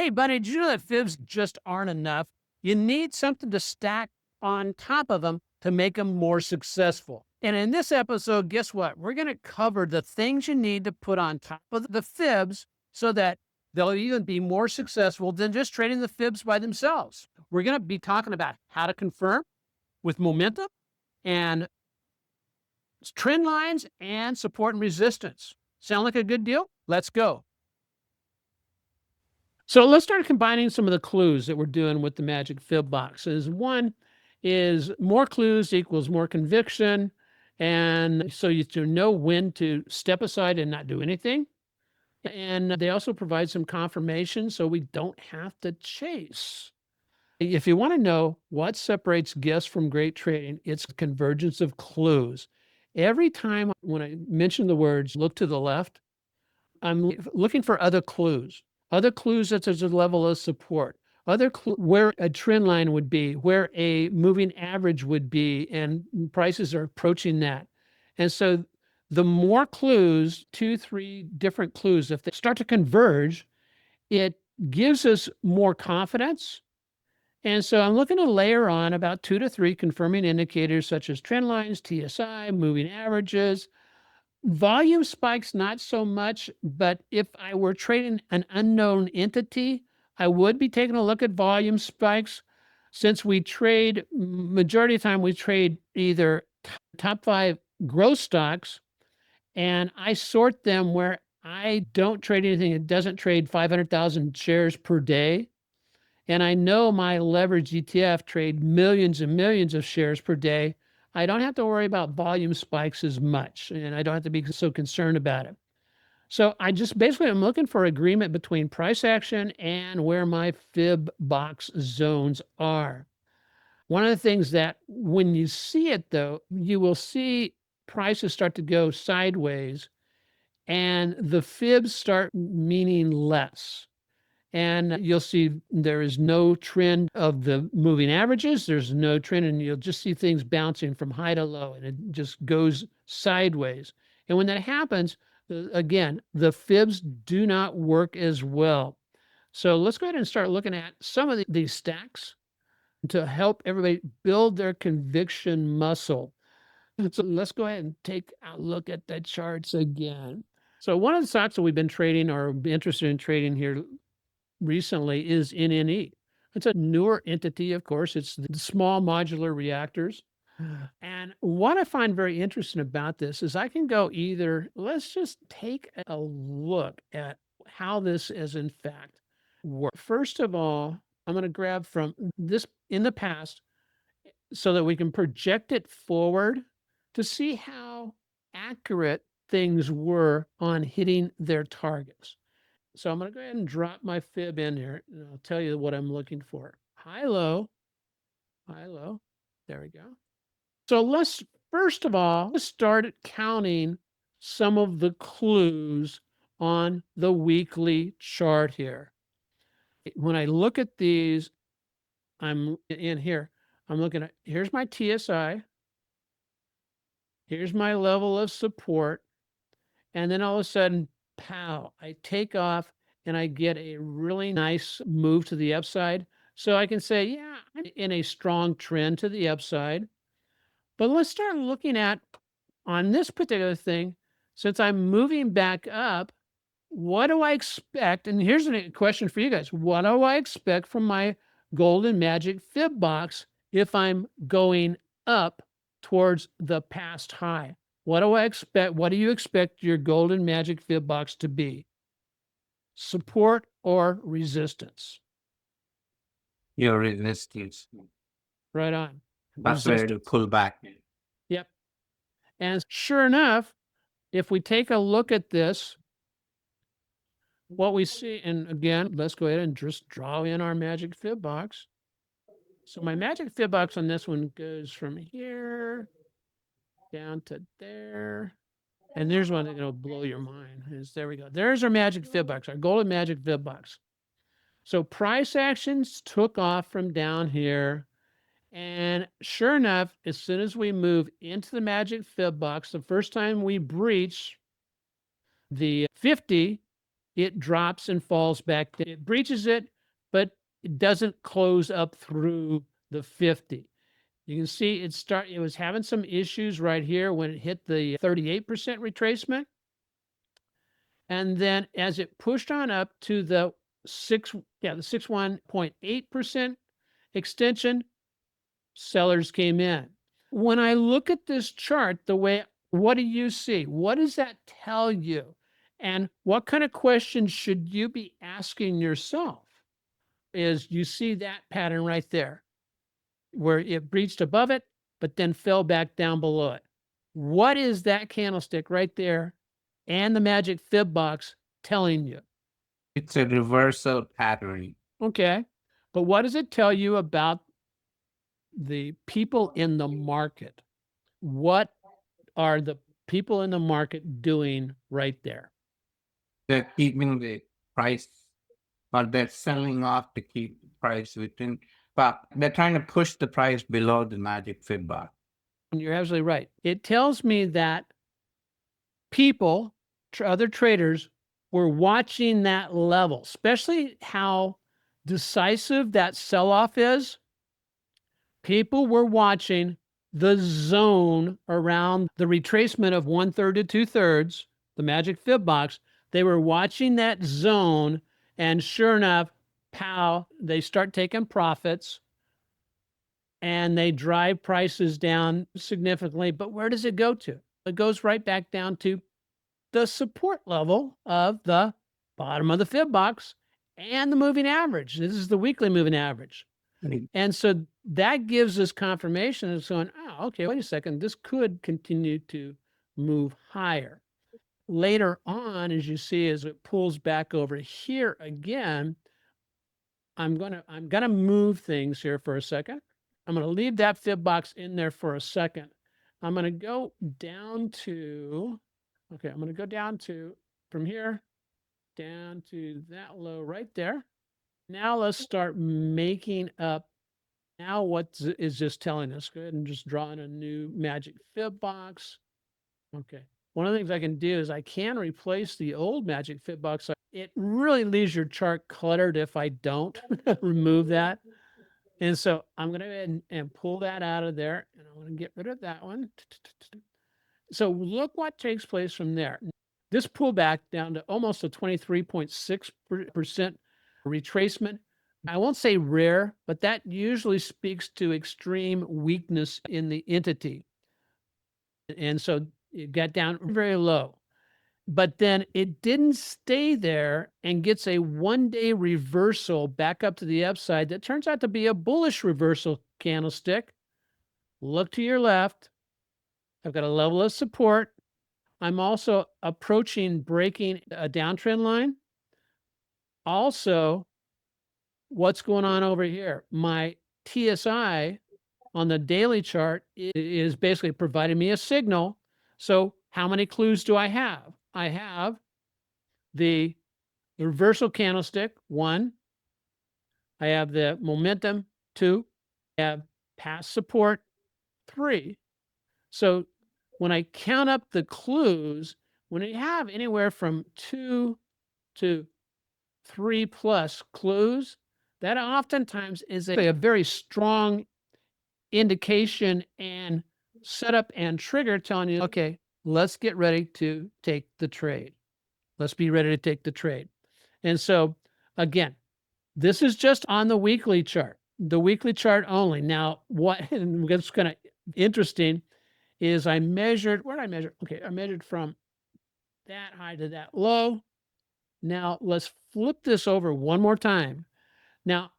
Hey, buddy, did you know that fibs just aren't enough? You need something to stack on top of them to make them more successful. And in this episode, guess what? We're going to cover the things you need to put on top of the fibs so that they'll even be more successful than just trading the fibs by themselves. We're going to be talking about how to confirm with momentum and trend lines and support and resistance. Sound like a good deal? Let's go. So let's start combining some of the clues that we're doing with the magic fib boxes. One is more clues equals more conviction. And so you know when to step aside and not do anything. And they also provide some confirmation so we don't have to chase. If you want to know what separates guess from great trading, it's convergence of clues. Every time when I mention the words look to the left, I'm looking for other clues that there's a level of support, where a trend line would be, where a moving average would be, and prices are approaching that. And so the more clues, 2, 3 different clues, if they start to converge, it gives us more confidence. And so I'm looking to layer on about 2 to 3 confirming indicators such as trend lines, TSI, moving averages. Volume spikes, not so much, but if I were trading an unknown entity, I would be taking a look at volume spikes. Since we trade, majority of the time, we trade either top 5 growth stocks, and I sort them where I don't trade anything that doesn't trade 500,000 shares per day. And I know my leverage ETF trade millions and millions of shares per day. I don't have to worry about volume spikes as much, and I don't have to be so concerned about it. So I just basically I'm looking for agreement between price action and where my fib box zones are. One of the things that when you see it, though, you will see prices start to go sideways and the fibs start meaning less. And you'll see there is no trend of the moving averages. There's no trend, and you'll just see things bouncing from high to low, and it just goes sideways. And when that happens, again, the fibs do not work as well. So let's go ahead and start looking at some of these stacks to help everybody build their conviction muscle. So let's go ahead and take a look at the charts again. So one of the stocks that we've been trading or interested in trading here recently is NNE. It's a newer entity, of course. It's the small modular reactors. And what I find very interesting about this is I can go either, let's just take a look at how this is in fact work. First of all, I'm going to grab from this in the past so that we can project it forward to see how accurate things were on hitting their targets. So I'm going to go ahead and drop my fib in here, and I'll tell you what I'm looking for. High, low, high, low. There we go. So let's, first of all, start counting some of the clues on the weekly chart here. When I look at these, I'm in here. I'm looking at, here's my TSI. Here's my level of support. And then all of a sudden, pow, I take off and I get a really nice move to the upside. So I can say, yeah, I'm in a strong trend to the upside. But let's start looking at on this particular thing, since I'm moving back up, what do I expect? And here's a question for you guys. What do I expect from my golden magic fib box if I'm going up towards the past high? What do I expect? What do you expect your golden magic fib box to be? Support or resistance? Your resistance. Right on. That's where to pull back. Yep. And sure enough, if we take a look at this, what we see, and again, let's go ahead and just draw in our magic fib box. So my magic fib box on this one goes from here down to there. And there's one that'll blow your mind. There we go. There's our magic fib box, our golden magic fib box. So price actions took off from down here. And sure enough, as soon as we move into the magic fib box, the first time we breach the 50, it drops and falls back. It breaches it, but it doesn't close up through the 50. You can see it was having some issues right here when it hit the 38% retracement. And then as it pushed on up to the 61.8% extension, sellers came in. When I look at this chart, what do you see? What does that tell you? And what kind of questions should you be asking yourself? Is you see that pattern right there where it breached above it, but then fell back down below it. What is that candlestick right there and the magic fib box telling you? It's a reversal pattern. Okay. But what does it tell you about the people in the market? What are the people in the market doing right there? They're keeping the price, but they're selling off to keep the price within, but they're trying to push the price below the magic fib box. And you're absolutely right. It tells me that people, other traders, were watching that level, especially how decisive that sell-off is. People were watching the zone around the retracement of 1/3 to 2/3, the magic fib box. They were watching that zone, and sure enough, they start taking profits and they drive prices down significantly. But where does it go to? It goes right back down to the support level of the bottom of the fib box and the moving average. This is the weekly moving average. And so that gives us confirmation. It's going, oh, okay, wait a second. This could continue to move higher. Later on, as you see, as it pulls back over here again, I'm gonna move things here for a second. I'm gonna leave that fib box in there for a second. I'm gonna go down to, okay, I'm gonna go down to, from here, down to that low right there. Now let's start making up. Now what is this telling us? Go ahead and just draw in a new magic fib box. Okay. One of the things I can do is I can replace the old magic fib box. It really leaves your chart cluttered if I don't remove that. And so I'm going to go ahead and pull that out of there. And I'm going to get rid of that one. So look what takes place from there. This pullback down to almost a 23.6% retracement. I won't say rare, but that usually speaks to extreme weakness in the entity. And so it got down very low. But then it didn't stay there and gets a one-day reversal back up to the upside that turns out to be a bullish reversal candlestick. Look to your left. I've got a level of support. I'm also approaching breaking a downtrend line. Also, what's going on over here? My TSI on the daily chart is basically providing me a signal. So how many clues do I have? I have the reversal candlestick, 1. I have the momentum, 2. I have past support, 3. So when I count up the clues, when you have anywhere from 2 to 3 plus clues, that oftentimes is a very strong indication and setup and trigger telling you, okay, let's get ready to take the trade. Let's be ready to take the trade. And so again, this is just on the weekly chart, the weekly chart only. Now, what's kind of interesting is I measured, where did I measure? Okay, I measured from that high to that low. Now let's flip this over one more time. Now,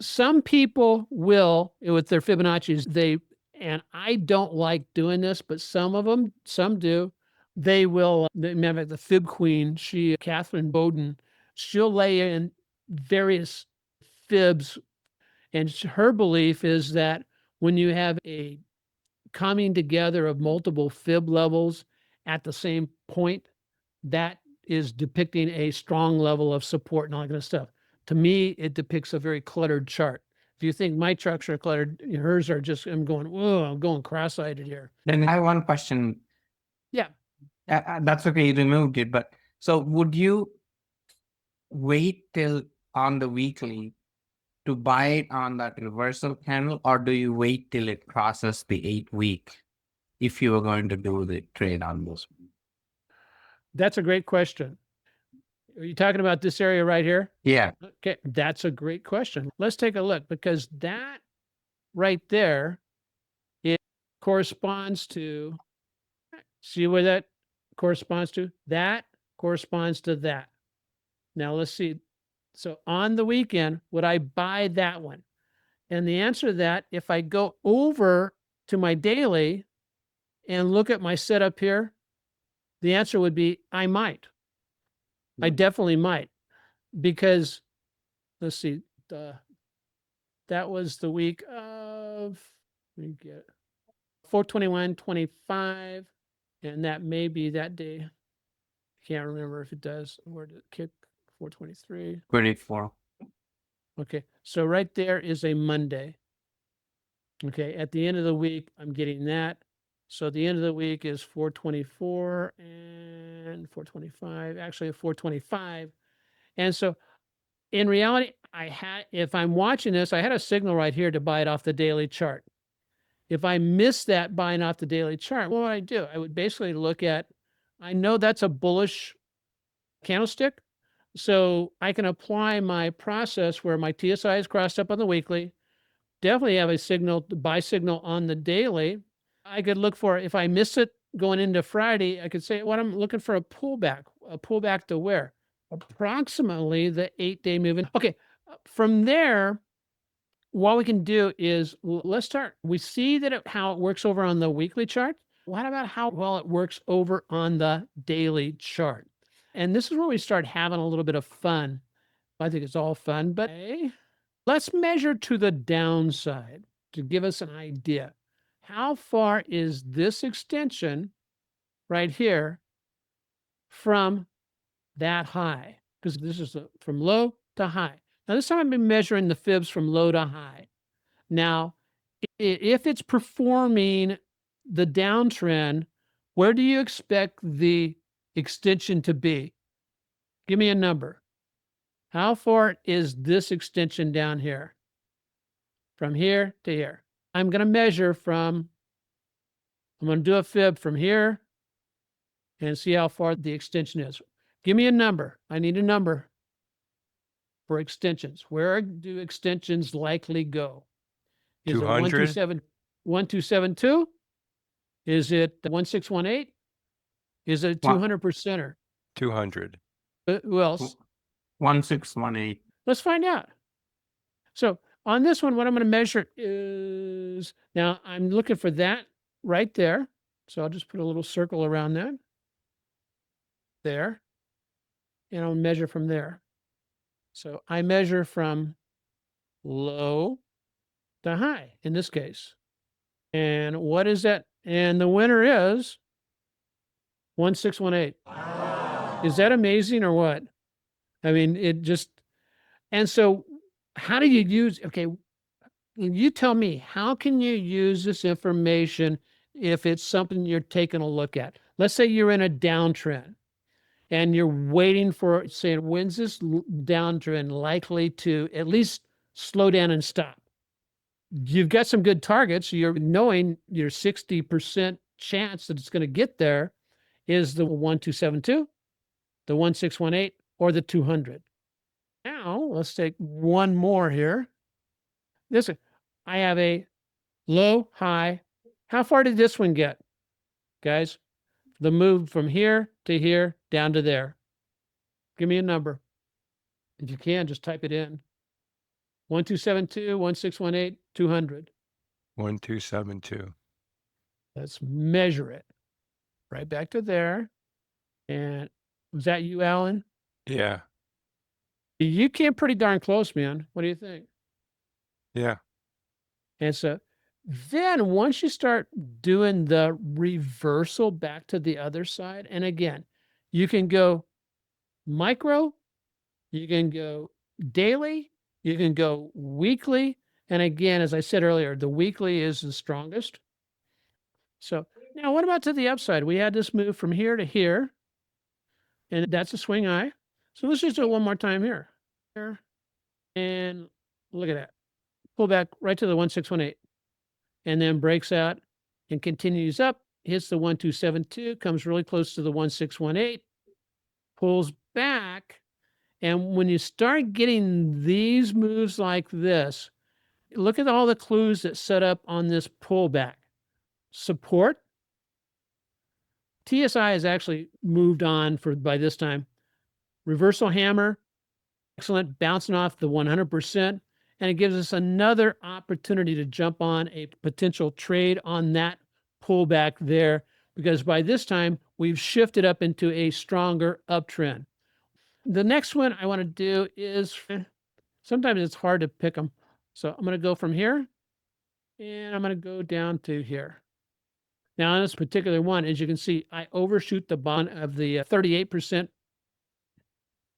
some people will, with their Fibonacci's, and I don't like doing this, but some do, they will, remember the Fib Queen, Catherine Bowden, she'll lay in various fibs. And her belief is that when you have a coming together of multiple fib levels at the same point, that is depicting a strong level of support and all that kind of stuff. To me, it depicts a very cluttered chart. If you think my charts are cluttered, hers are just, I'm going cross-eyed here. Then I have one question. Yeah. That's okay, you removed it, but so would you wait till on the weekly to buy it on that reversal candle, or do you wait till it crosses the 8-week if you were going to do the trade on this? That's a great question. Are you talking about this area right here? Yeah. Okay, that's a great question. Let's take a look, because that right there, it corresponds to, see where that corresponds to? That corresponds to that. Now let's see. So on the weekend, would I buy that one? And the answer to that, if I go over to my daily and look at my setup here, the answer would be I might. I definitely might, because let's see, that was the week of, let me get 4/21/25, and that may be that day. Can't remember if it does. Where did it kick? 4/23. 24. Okay, so right there is a Monday. Okay, at the end of the week, I'm getting that. So the end of the week is 4/24 and 4/25, actually 4/25. And so in reality, if I'm watching this, I had a signal right here to buy it off the daily chart. If I miss that buying off the daily chart, what would I do? I would basically look at, I know that's a bullish candlestick, so I can apply my process where my TSI is crossed up on the weekly, definitely have a signal, buy signal on the daily. I could look for, if I miss it going into Friday, I could say, what, I'm looking for a pullback to where? Approximately the 8-day moving. Okay, from there, what we can do is, let's start. We see that how it works over on the weekly chart. What about how well it works over on the daily chart? And this is where we start having a little bit of fun. I think it's all fun, but let's measure to the downside to give us an idea. How far is this extension right here from that high? Because this is from low to high. Now, this time I've been measuring the fibs from low to high. Now, if it's performing the downtrend, where do you expect the extension to be? Give me a number. How far is this extension down here? From here to here. I'm going to measure from, I'm going to do a fib from here and see how far the extension is. Give me a number. I need a number for extensions. Where do extensions likely go? Is 200? it 1272? Is it 1618? Is it 200%er? 200. Who else? 1618. Let's find out. So on this one, what I'm going to measure is, now I'm looking for that right there. So I'll just put a little circle around that. There. And I'll measure from there. So I measure from low to high in this case. And what is that? And the winner is 1618. Is that amazing or what? I mean, it just, and so how do you use, okay, you tell me, how can you use this information if it's something you're taking a look at? Let's say you're in a downtrend and you're waiting for, saying, when's this downtrend likely to at least slow down and stop? You've got some good targets. You're knowing your 60% chance that it's going to get there is the 1272, the 1618, or the 200. Now, let's take one more here. This, I have a low, high. How far did this one get, guys? The move from here to here, down to there. Give me a number. If you can, just type it in. 1272, 1618, 200. 1272. Let's measure it. Right back to there. And was that you, Alan? Yeah. You came pretty darn close, man. What do you think? Yeah. And so then once you start doing the reversal back to the other side, and again, you can go micro, you can go daily, you can go weekly. And again, as I said earlier, the weekly is the strongest. So now what about to the upside? We had this move from here to here, and that's a swing high. So let's just do it one more time here. Here. And look at that. Pull back right to the 1618. And then breaks out and continues up, hits the 1272, comes really close to the 1618, pulls back. And when you start getting these moves like this, look at all the clues that set up on this pullback. Support. TSI has actually moved on by this time. Reversal hammer, excellent, bouncing off the 100%. And it gives us another opportunity to jump on a potential trade on that pullback there, because by this time we've shifted up into a stronger uptrend. The next one I want to do is, sometimes it's hard to pick them. So I'm going to go from here and I'm going to go down to here. Now on this particular one, as you can see, I overshoot the bond of the 38%.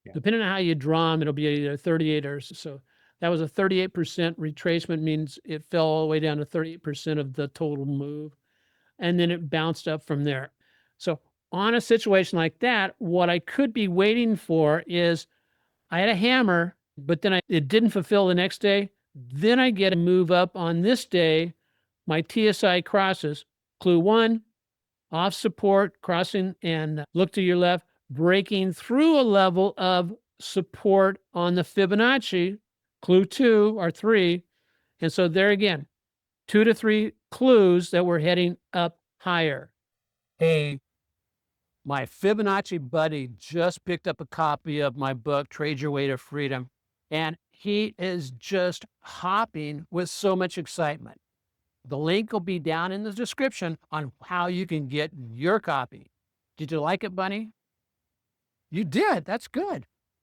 Yeah. Depending on how you draw them, it'll be either 38 or so. That was a 38% retracement, means it fell all the way down to 38% of the total move. And then it bounced up from there. So on a situation like that, what I could be waiting for is I had a hammer, but then it didn't fulfill the next day. Then I get a move up on this day. My TSI crosses. Clue 1, off support, crossing and look to your left, breaking through a level of support on the Fibonacci. Clue 2 or 3. And so there again, 2 to 3 clues that we're heading up higher. Hey, my Fibonacci buddy just picked up a copy of my book, Trade Your Way to Freedom, and he is just hopping with so much excitement. The link will be down in the description on how you can get your copy. Did you like it, Bunny? You did. That's good.